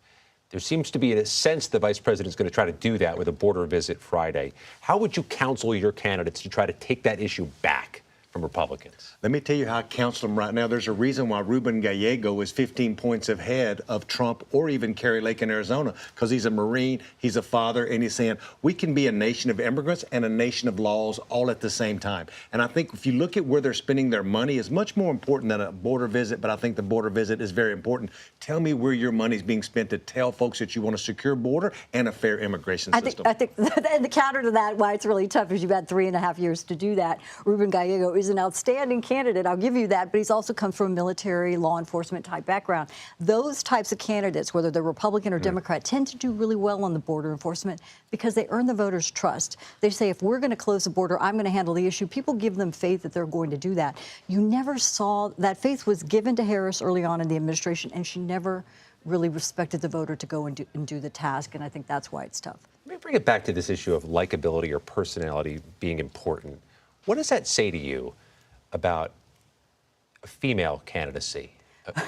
There seems to be, in a sense, the vice president's going to try to do that with a border visit Friday. How would you counsel your candidates to try to take that issue back from Republicans? Let me tell you how I counsel them right now. There's a reason why Ruben Gallego is 15 points ahead of Trump or even Kerry Lake in Arizona, because he's a Marine, he's a father, and he's saying we can be a nation of immigrants and a nation of laws all at the same time. And I think if you look at where they're spending their money, is much more important than a border visit, but I think the border visit is very important. Tell me where your money's being spent to tell folks that you want a secure border and a fair immigration system. I think and the counter to that, why it's really tough, is you've had 3.5 years to do that. Ruben Gallego is an outstanding candidate, I'll give you that, but he's also come from a military law enforcement type background. Those types of candidates, whether they're Republican or Democrat, tend to do really well on the border enforcement because they earn the voters' trust. They say, if we're going to close the border, I'm going to handle the issue. People give them faith that they're going to do that. You never saw that faith was given to Harris early on in the administration, and she never really respected the voter to go and do the task, and I think that's why it's tough. Let me bring it back to this issue of likability or personality being important. What does that say to you about a female candidacy?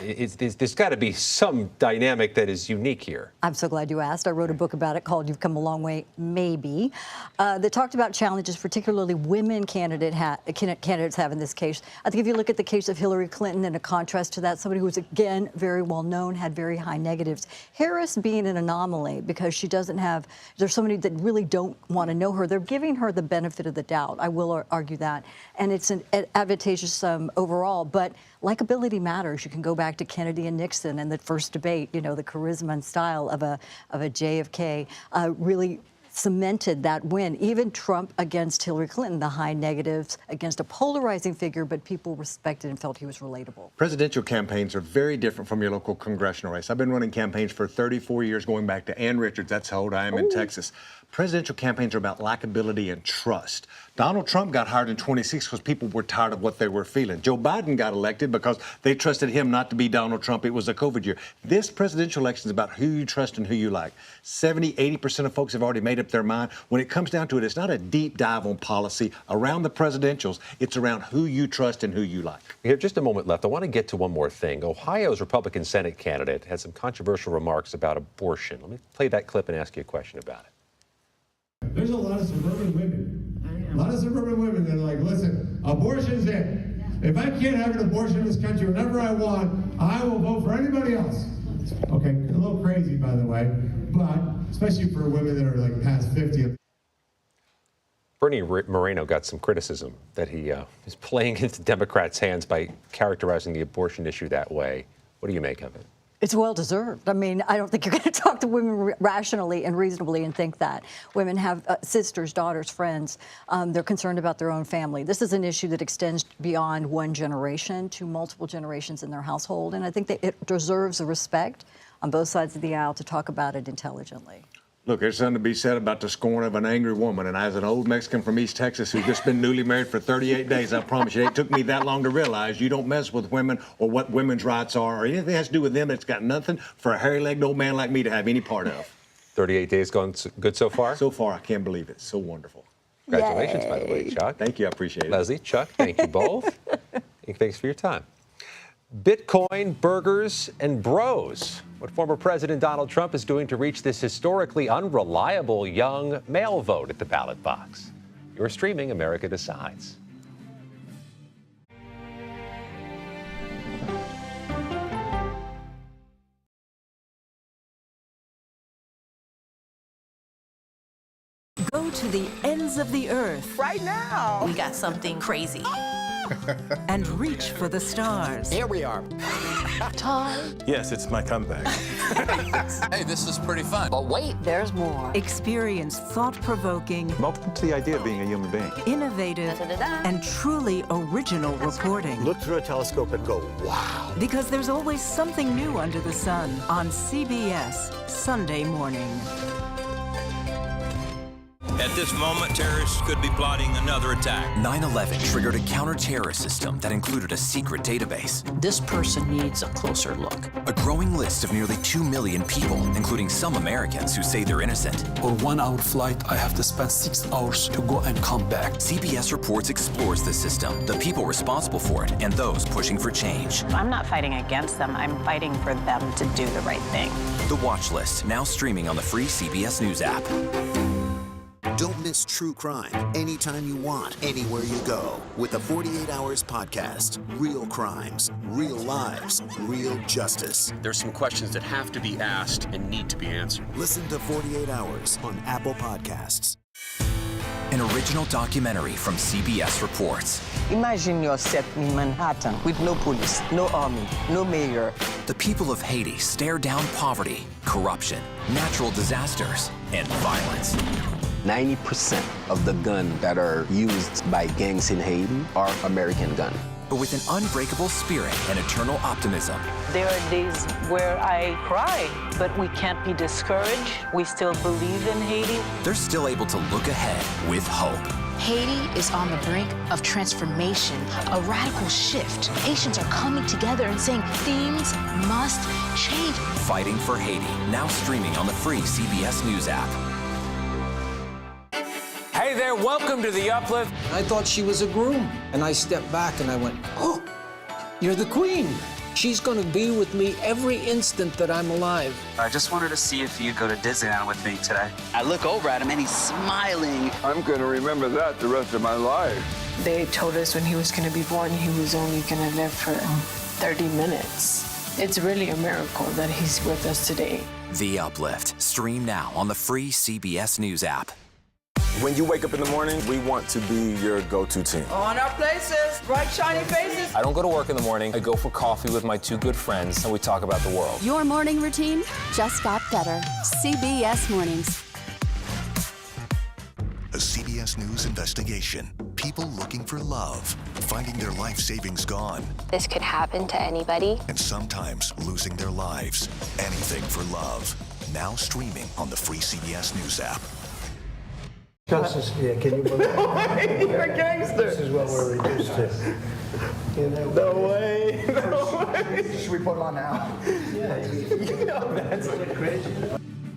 There's got to be some dynamic that is unique here. I'm so glad you asked. I wrote a book about it called You've Come a Long Way, Maybe, that talked about challenges particularly women candidates have in this case. I think if you look at the case of Hillary Clinton in a contrast to that, somebody who was, again, very well known, had very high negatives. Harris being an anomaly because she doesn't have, there's so many that really don't want to know her. They're giving her the benefit of the doubt. I will argue that. And it's an advantageous overall, but likability matters. You can go back to Kennedy and Nixon and the first debate, the charisma and style of a JFK really cemented that win. Even Trump against Hillary Clinton, the high negatives against a polarizing figure, but people respected and felt he was relatable. Presidential campaigns are very different from your local congressional race. I've been running campaigns for 34 years, going back to Ann Richards. That's how old I am in Texas. Presidential campaigns are about likability and trust. Donald Trump got hired in 26 because people were tired of what they were feeling. Joe Biden got elected because they trusted him not to be Donald Trump. It was a COVID year. This presidential election is about who you trust and who you like. 70, 80% of folks have already made up their mind. When it comes down to it, it's not a deep dive on policy around the presidentials. It's around who you trust and who you like. We have just a moment left. I want to get to one more thing. Ohio's Republican Senate candidate had some controversial remarks about abortion. Let me play that clip and ask you a question about it. There's a lot of suburban women. A lot of suburban women that are like, listen, abortion's it. If I can't have an abortion in this country whenever I want, I will vote for anybody else. Okay, a little crazy, by the way, but especially for women that are like past 50. Bernie Moreno got some criticism that he is playing into Democrats' hands by characterizing the abortion issue that way. What do you make of it? It's well-deserved. I mean, I don't think you're going to talk to women rationally and reasonably and think that. Women have sisters, daughters, friends. They're concerned about their own family. This is an issue that extends beyond one generation to multiple generations in their household, and I think that it deserves the respect on both sides of the aisle to talk about it intelligently. Look, there's something to be said about the scorn of an angry woman. And as an old Mexican from East Texas who's just been newly married for 38 days, I promise you, it took me that long to realize you don't mess with women or what women's rights are or anything that has to do with them. It's got nothing for a hairy-legged old man like me to have any part of. 38 days going good so far? So far, I can't believe it. So wonderful. Congratulations, by the way, Chuck. Thank you. I appreciate it. Leslie, Chuck, thank you both. And thanks for your time. Bitcoin, burgers, and bros. What former President Donald Trump is doing to reach this historically unreliable young male vote at the ballot box. You're streaming America Decides. Go to the ends of the earth. Right now. We got something crazy. And reach for the stars. Here we are. Time. Yes, it's my comeback. Hey, this is pretty fun. But wait, there's more. Experience thought-provoking, I'm open to the idea of being a human being. innovative, and truly original reporting. Look through a telescope and go, wow. Because there's always something new under the sun on CBS Sunday morning. At this moment, terrorists could be plotting another attack. 9/11 triggered a counter-terrorist system that included a secret database. This person needs a closer look. A growing list of nearly 2 million people, including some Americans who say they're innocent. For 1 hour flight, I have to spend 6 hours to go and come back. CBS Reports explores the system, the people responsible for it, and those pushing for change. I'm not fighting against them. I'm fighting for them to do the right thing. The Watch List, now streaming on the free CBS News app. Don't miss true crime anytime you want, anywhere you go. With the 48 Hours podcast. Real crimes, real lives, real justice. There's some questions that have to be asked and need to be answered. Listen to 48 Hours on Apple Podcasts. An original documentary from CBS Reports. Imagine yourself in Manhattan with no police, no army, no mayor. The people of Haiti stare down poverty, corruption, natural disasters, and violence. 90% of the guns that are used by gangs in Haiti are American guns. But with an unbreakable spirit and eternal optimism. There are days where I cry, but we can't be discouraged. We still believe in Haiti. They're still able to look ahead with hope. Haiti is on the brink of transformation, a radical shift. Haitians are coming together and saying things must change. Fighting for Haiti, now streaming on the free CBS News app. Hey there, welcome to The Uplift. I thought she was a groom, and I stepped back and I went, oh, you're the queen. She's gonna be with me every instant that I'm alive. I just wanted to see if you'd go to Disneyland with me today. I look over at him and he's smiling. I'm gonna remember that the rest of my life. They told us when he was gonna be born, he was only gonna live for 30 minutes. It's really a miracle that he's with us today. The Uplift, stream now on the free CBS News app. When you wake up in the morning, we want to be your go-to team. On our places, bright, shiny faces. I don't go to work in the morning. I go for coffee with my 2 good friends, and we talk about the world. Your morning routine just got better. CBS Mornings. A CBS News investigation. People looking for love, finding their life savings gone. This could happen to anybody. And sometimes losing their lives. Anything for love. Now streaming on the free CBS News app. Justice, yeah, can you believe it? You're a gangster. This is what we're reduced to. You know, No way. No way. Should we put them on now? Yeah. You know that's crazy.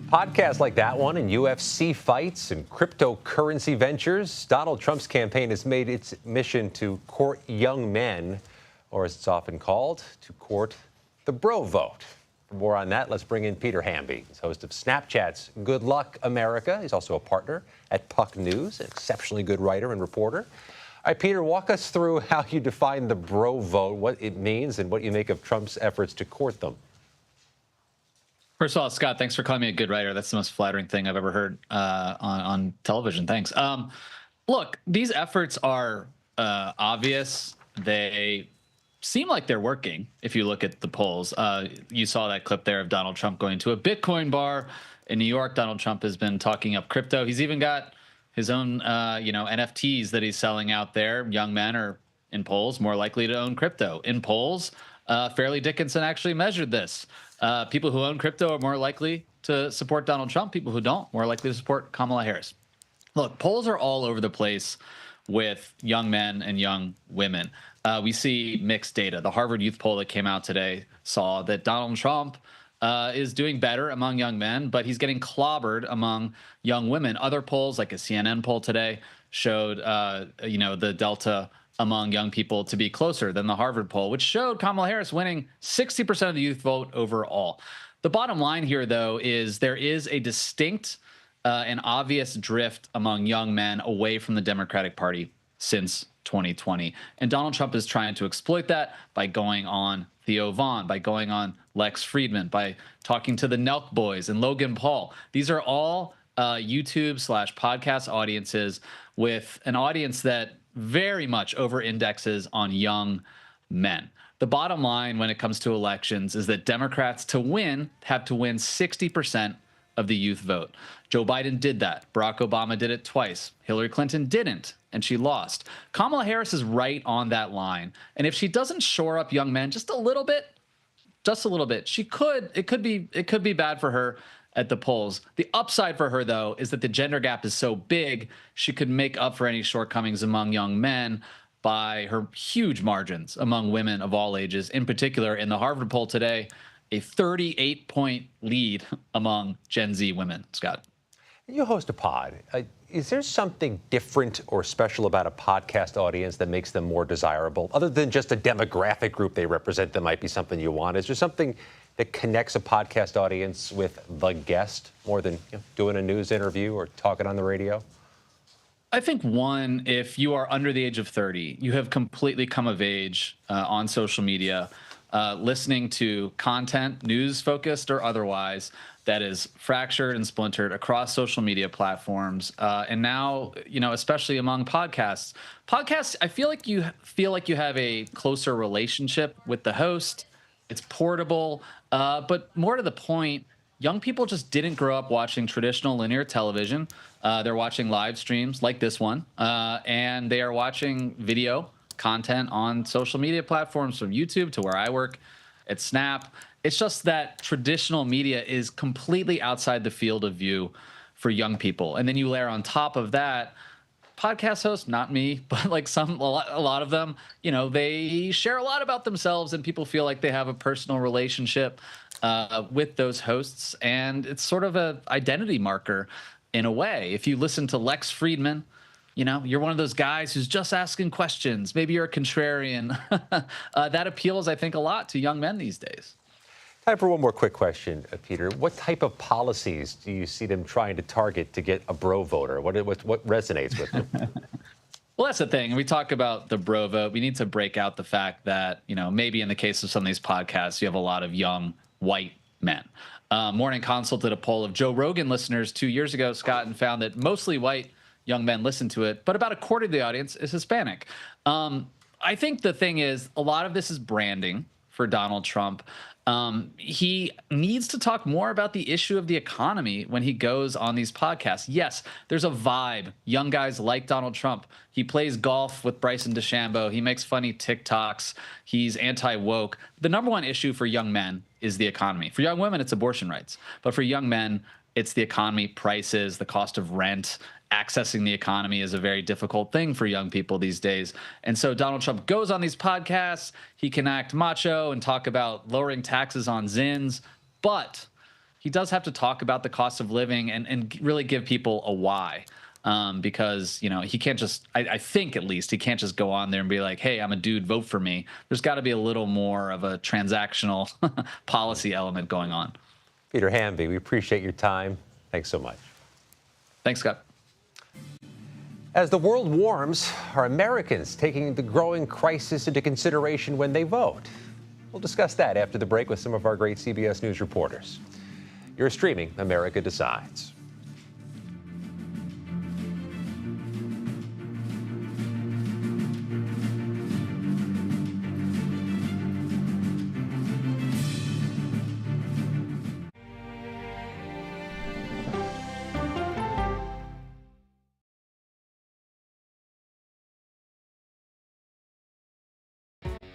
Podcasts like that one and UFC fights and cryptocurrency ventures. Donald Trump's campaign has made its mission to court young men, or as it's often called, to court the bro vote. For more on that, let's bring in Peter Hamby. He's host of Snapchat's Good Luck America. He's also a partner at Puck News, an exceptionally good writer and reporter. All right, Peter, walk us through how you define the bro vote, what it means, and what you make of Trump's efforts to court them. First of all, Scott, thanks for calling me a good writer. That's the most flattering thing I've ever heard on television. Thanks. Look, these efforts are obvious. They seem like they're working if you look at the polls. You saw that clip there of Donald Trump going to a Bitcoin bar in New York. Donald Trump has been talking up crypto. He's even got his own NFTs that he's selling out there. Young men are in polls more likely to own crypto. In polls, Fairleigh Dickinson actually measured this. People who own crypto are more likely to support Donald Trump. People who don't, more likely to support Kamala Harris. Look, polls are all over the place with young men and young women. We see mixed data. The Harvard Youth poll that came out today saw that Donald Trump is doing better among young men, but he's getting clobbered among young women. Other polls, like a CNN poll today, showed the delta among young people to be closer than the Harvard poll, which showed Kamala Harris winning 60% of the youth vote overall. The bottom line here, though, is there is a distinct and obvious drift among young men away from the Democratic Party since 2020. And Donald Trump is trying to exploit that by going on Theo Vaughn, by going on Lex Friedman, by talking to the Nelk Boys and Logan Paul. These are all YouTube/podcast audiences with an audience that very much over-indexes on young men. The bottom line when it comes to elections is that Democrats to win have to win 60% of the youth vote. Joe Biden did that. Barack Obama did it twice. Hillary Clinton didn't, and she lost. Kamala Harris is right on that line. And if she doesn't shore up young men just a little bit, it could be bad for her at the polls. The upside for her, though, is that the gender gap is so big, she could make up for any shortcomings among young men by her huge margins among women of all ages. In particular, in the Harvard poll today, a 38-point lead among Gen Z women. Scott. You host a pod. Is there something different or special about a podcast audience that makes them more desirable? Other than just a demographic group they represent that might be something you want. Is there something that connects a podcast audience with the guest more than doing a news interview or talking on the radio? I think one, if you are under the age of 30, you have completely come of age on social media, listening to content, news-focused or otherwise, that is fractured and splintered across social media platforms. And now, especially among podcasts. Podcasts, I feel like you have a closer relationship with the host. It's portable, but more to the point, young people just didn't grow up watching traditional linear television. They're watching live streams like this one, and they are watching video content on social media platforms, from YouTube to where I work at Snap. It's just that traditional media is completely outside the field of view for young people. And then you layer on top of that, podcast hosts, not me, but like a lot of them, they share a lot about themselves, and people feel like they have a personal relationship with those hosts. And it's sort of an identity marker in a way. If you listen to Lex Friedman, you're one of those guys who's just asking questions. Maybe you're a contrarian. That appeals, I think, a lot to young men these days. Time for one more quick question, Peter. What type of policies do you see them trying to target to get a bro voter? What resonates with them? Well, that's the thing. We talk about the bro vote. We need to break out the fact that, maybe in the case of some of these podcasts, you have a lot of young white men. Morning Consult did a poll of Joe Rogan listeners 2 years ago, Scott, and found that mostly white young men listen to it, but about a quarter of the audience is Hispanic. I think the thing is, a lot of this is branding for Donald Trump. He needs to talk more about the issue of the economy when he goes on these podcasts. Yes, there's a vibe. Young guys like Donald Trump. He plays golf with Bryson DeChambeau. He makes funny TikToks. He's anti-woke. The number one issue for young men is the economy. For young women, it's abortion rights. But for young men, it's the economy, prices, the cost of rent. Accessing the economy is a very difficult thing for young people these days. And so Donald Trump goes on these podcasts. He can act macho and talk about lowering taxes on Zins, but he does have to talk about the cost of living and really give people a why. Because, he can't just, I think at least, he can't just go on there and be like, hey, I'm a dude, vote for me. There's got to be a little more of a transactional policy element going on. Peter Hamby, we appreciate your time. Thanks so much. Thanks, Scott. As the world warms, are Americans taking the growing crisis into consideration when they vote? We'll discuss that after the break with some of our great CBS News reporters. You're streaming America Decides.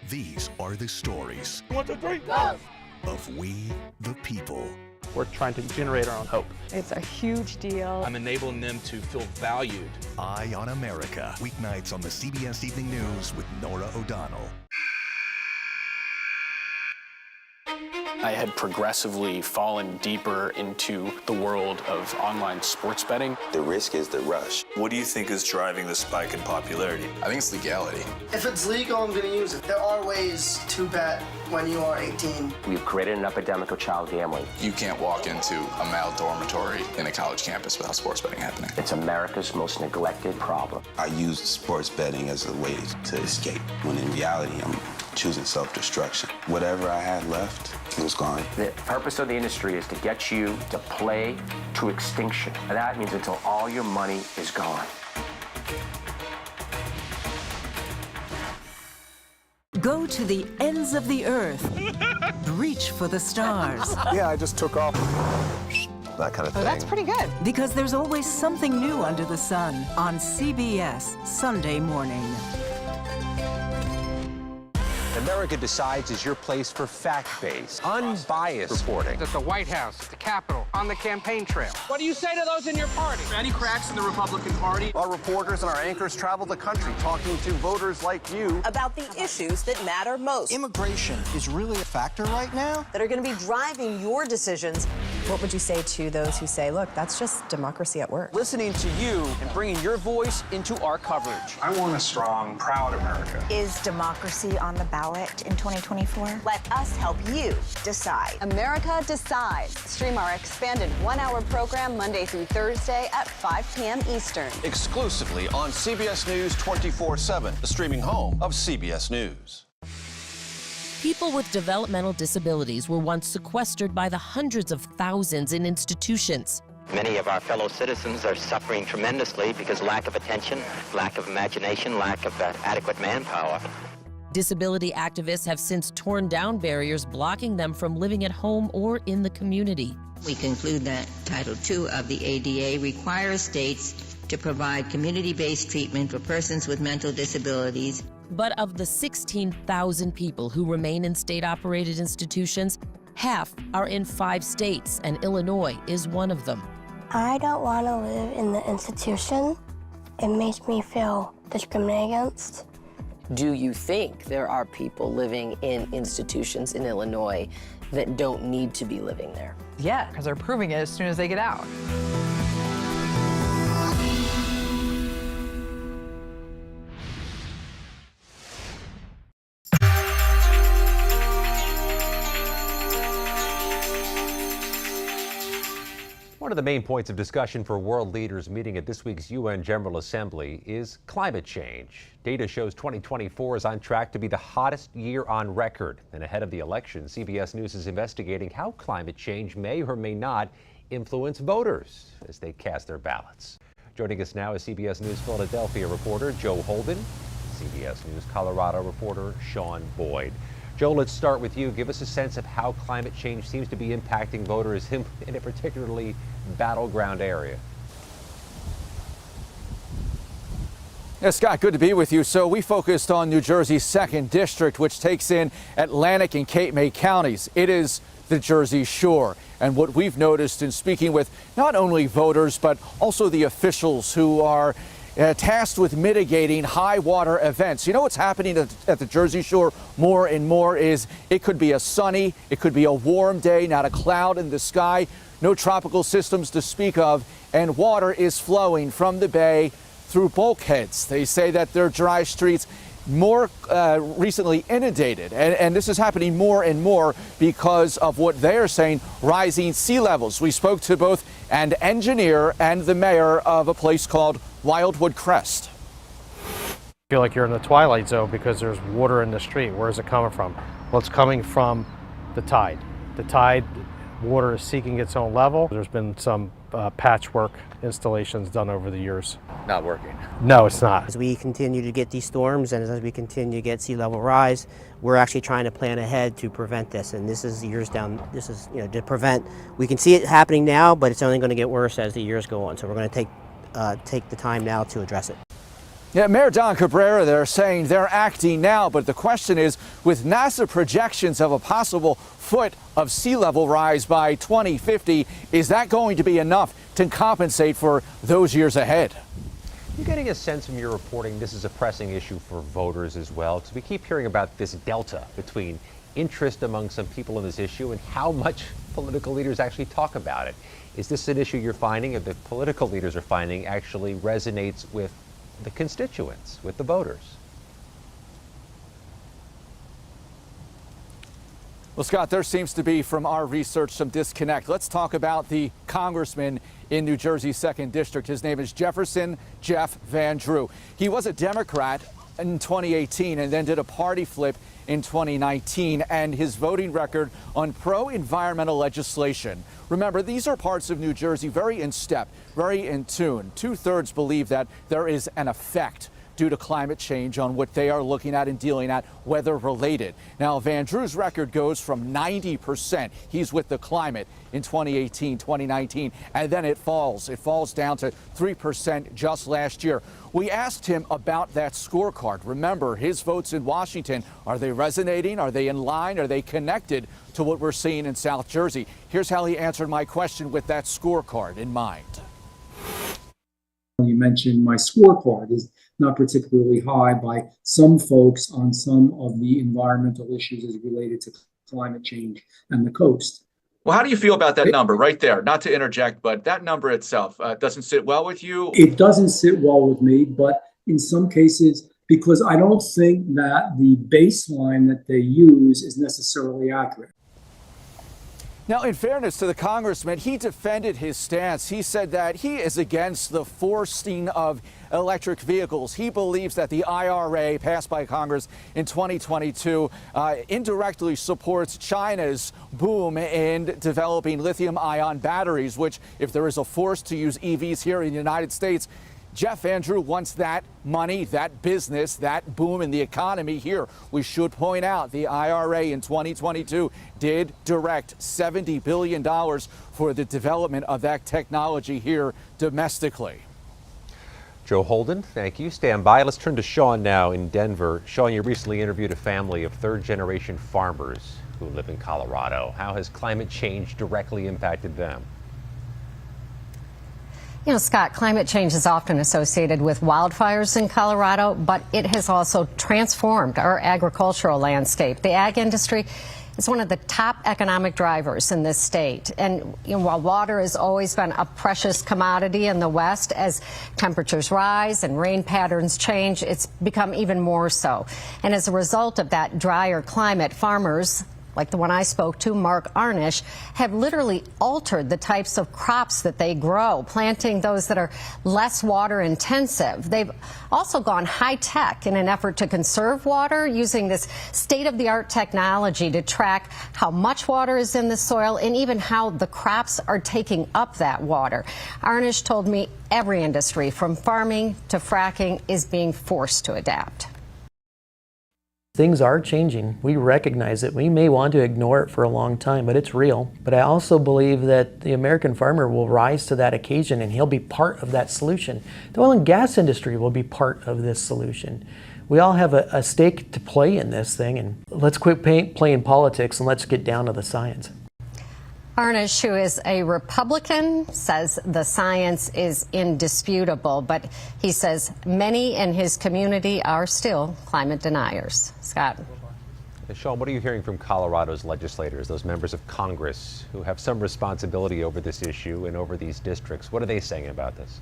These are the stories 1, 2, 3, go! Of we, the people. We're trying to generate our own hope. It's a huge deal. I'm enabling them to feel valued. Eye on America, weeknights on the CBS Evening News with Norah O'Donnell. I had progressively fallen deeper into the world of online sports betting. The risk is the rush. What do you think is driving the spike in popularity? I think it's legality. If it's legal, I'm going to use it. There are ways to bet when you are 18. We've created an epidemic of child gambling. You can't walk into a male dormitory in a college campus without sports betting happening. It's America's most neglected problem. I used sports betting as a way to escape, when in reality, I'm choosing self-destruction. Whatever I had left, it was gone. The purpose of the industry is to get you to play to extinction. And that means until all your money is gone. Go to the ends of the earth. Reach for the stars. Yeah, I just took off. That kind of thing. Oh, that's pretty good. Because there's always something new under the sun on CBS Sunday morning. America Decides is your place for fact-based, unbiased reporting. At the White House, at the Capitol, on the campaign trail. What do you say to those in your party? Any cracks in the Republican Party? Our reporters and our anchors travel the country talking to voters like you about the issues that matter most. Immigration is really a factor right now that are going to be driving your decisions. What would you say to those who say, look, that's just democracy at work? Listening to you and bringing your voice into our coverage. I want a strong, proud America. Is democracy on the ballot in 2024? Let us help you decide. America Decides. Stream our expanded one-hour program Monday through Thursday at 5 p.m. Eastern. Exclusively on CBS News 24/7, the streaming home of CBS News. People with developmental disabilities were once sequestered by the hundreds of thousands in institutions. Many of our fellow citizens are suffering tremendously because lack of attention, lack of imagination, lack of adequate manpower. Disability activists have since torn down barriers blocking them from living at home or in the community. We conclude that Title II of the ADA requires states to provide community-based treatment for persons with mental disabilities. But of the 16,000 people who remain in state-operated institutions, half are in 5 states, and Illinois is one of them. I don't want to live in the institution. It makes me feel discriminated against. Do you think there are people living in institutions in Illinois that don't need to be living there? Yeah, because they're proving it as soon as they get out. One of the main points of discussion for world leaders meeting at this week's UN General Assembly is climate change. Data shows 2024 is on track to be the hottest year on record. And ahead of the election, CBS News is investigating how climate change may or may not influence voters as they cast their ballots. Joining us now is CBS News Philadelphia reporter Joe Holden, CBS News Colorado reporter Sean Boyd. Joe, let's start with you. Give us a sense of how climate change seems to be impacting voters in a particularly battleground area. Yeah, Scott, good to be with you. So we focused on New Jersey's 2nd District, which takes in Atlantic and Cape May counties. It is the Jersey Shore. And what we've noticed in speaking with not only voters, but also the officials who are tasked with mitigating high water events. You know what's happening at the Jersey Shore more and more is it could be a sunny, it could be a warm day, not a cloud in the sky, no tropical systems to speak of, and water is flowing from the bay through bulkheads. They say that their dry streets more recently inundated, and this is happening more and more because of what they are saying, rising sea levels. We spoke to both an engineer and the mayor of a place called Wildwood Crest. I feel like you're in the twilight zone because there's water in the street. Where is it coming from? Well, it's coming from the tide. The tide water is seeking its own level. There's been some patchwork installations done over the years. Not working. No, it's not. As we continue to get these storms and as we continue to get sea level rise, we're actually trying to plan ahead to prevent this. And this is years down, this is, to prevent. We can see it happening now, but it's only going to get worse as the years go on. So we're going to take the time now to address it. Yeah, Mayor Don Cabrera, they're saying they're acting now, but the question is, with NASA projections of a possible foot of sea level rise by 2050, is that going to be enough to compensate for those years ahead? You getting a sense from your reporting this is a pressing issue for voters as well? Because we keep hearing about this delta between interest among some people in this issue and how much political leaders actually talk about it. Is this an issue you're finding, or the political leaders are finding, actually resonates with the constituents, with the voters? Well, Scott, there seems to be, from our research, some disconnect. Let's talk about the congressman in New Jersey's 2nd District. His name is Jefferson Jeff Van Drew. He was a Democrat in 2018 and then did a party flip in 2019, and his voting record on pro-environmental legislation. Remember, these are parts of New Jersey very in step, very in tune. 2/3 believe that there is an effect due to climate change on what they are looking at and dealing at, weather related. Now, Van Drew's record goes from 90%. He's with the climate in 2018, 2019, and then it falls. It falls down to 3% just last year. We asked him about that scorecard. Remember, his votes in Washington, are they resonating? Are they in line? Are they connected to what we're seeing in South Jersey? Here's how he answered my question with that scorecard in mind. You mentioned my scorecard is not particularly high by some folks on some of the environmental issues as related to climate change and the coast. Well, how do you feel about that number right there? Not to interject, but that number itself doesn't sit well with you? It doesn't sit well with me, but in some cases, because I don't think that the baseline that they use is necessarily accurate. Now, in fairness to the congressman, he defended his stance. He said that he is against the forcing of electric vehicles. He believes that the IRA passed by Congress in 2022 indirectly supports China's boom in developing lithium-ion batteries, which, if there is a force to use EVs here in the United States, Jeff Van Drew wants that money, that business, that boom in the economy here. We should point out the IRA in 2022 did direct $70 billion for the development of that technology here domestically. Joe Holden, thank you. Stand by. Let's turn to Sean now in Denver. Sean, you recently interviewed a family of third-generation farmers who live in Colorado. How has climate change directly impacted them? You know, Scott, climate change is often associated with wildfires in Colorado, but it has also transformed our agricultural landscape. The ag industry is one of the top economic drivers in this state. And while water has always been a precious commodity in the West, as temperatures rise and rain patterns change, it's become even more so. And as a result of that drier climate, farmers like the one I spoke to, Mark Arnish, have literally altered the types of crops that they grow, planting those that are less water intensive. They've also gone high tech in an effort to conserve water, using this state-of-the-art technology to track how much water is in the soil and even how the crops are taking up that water. Arnish told me every industry, from farming to fracking, is being forced to adapt. Things are changing. We recognize it. We may want to ignore it for a long time, but it's real. But I also believe that the American farmer will rise to that occasion, and he'll be part of that solution. The oil and gas industry will be part of this solution. We all have a stake to play in this thing, and let's quit playing politics and let's get down to the science. Arnish, who is a Republican, says the science is indisputable, but he says many in his community are still climate deniers. Scott. Sean, what are you hearing from Colorado's legislators, those members of Congress who have some responsibility over this issue and over these districts? What are they saying about this?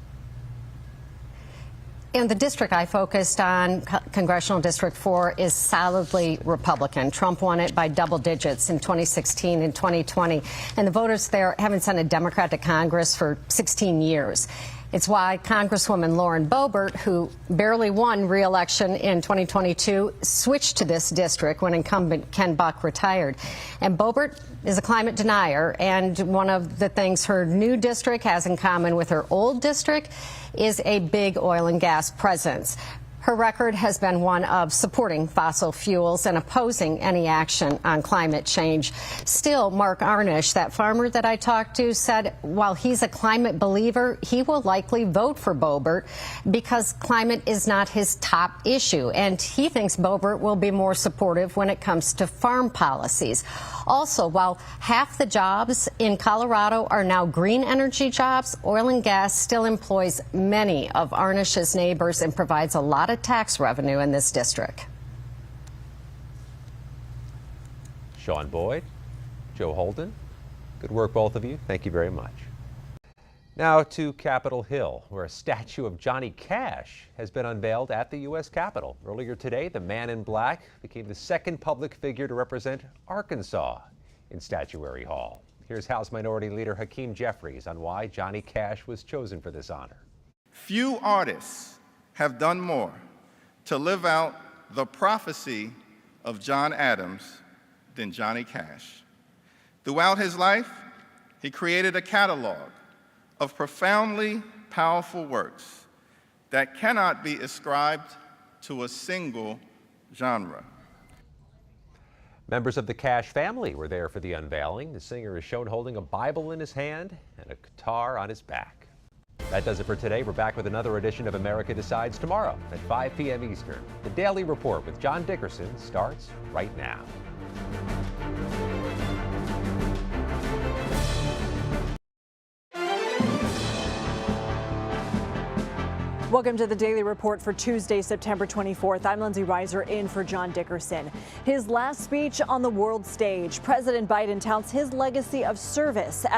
In the district I focused on, Congressional District 4 is solidly Republican. Trump won it by double digits in 2016 and 2020. And the voters there haven't sent a Democrat to Congress for 16 years. It's why Congresswoman Lauren Boebert, who barely won re-election in 2022, switched to this district when incumbent Ken Buck retired. And Boebert is a climate denier, and one of the things her new district has in common with her old district is a big oil and gas presence. Her record has been one of supporting fossil fuels and opposing any action on climate change. Still, Mark Arnish, that farmer that I talked to, said while he's a climate believer, he will likely vote for Boebert because climate is not his top issue. And he thinks Boebert will be more supportive when it comes to farm policies. Also, while half the jobs in Colorado are now green energy jobs, oil and gas still employs many of Arnish's neighbors and provides a lot of tax revenue in this district. Sean Boyd, Joe Holden. Good work, both of you. Thank you very much. Now to Capitol Hill, where a statue of Johnny Cash has been unveiled at the U.S. Capitol. Earlier today, the man in black became the second public figure to represent Arkansas in Statuary Hall. Here's House Minority Leader Hakeem Jeffries on why Johnny Cash was chosen for this honor. Few artists have done more to live out the prophecy of John Adams than Johnny Cash. Throughout his life, he created a catalog of profoundly powerful works that cannot be ascribed to a single genre. Members of the Cash family were there for the unveiling. The singer is shown holding a Bible in his hand and a guitar on his back. That does it for today. We're back with another edition of America Decides tomorrow at 5 p.m. Eastern. The Daily Report with John Dickerson starts right now. Welcome to the Daily Report for Tuesday, September 24th. I'm Lindsay Reiser in for John Dickerson. His last speech on the world stage, President Biden touts his legacy of service at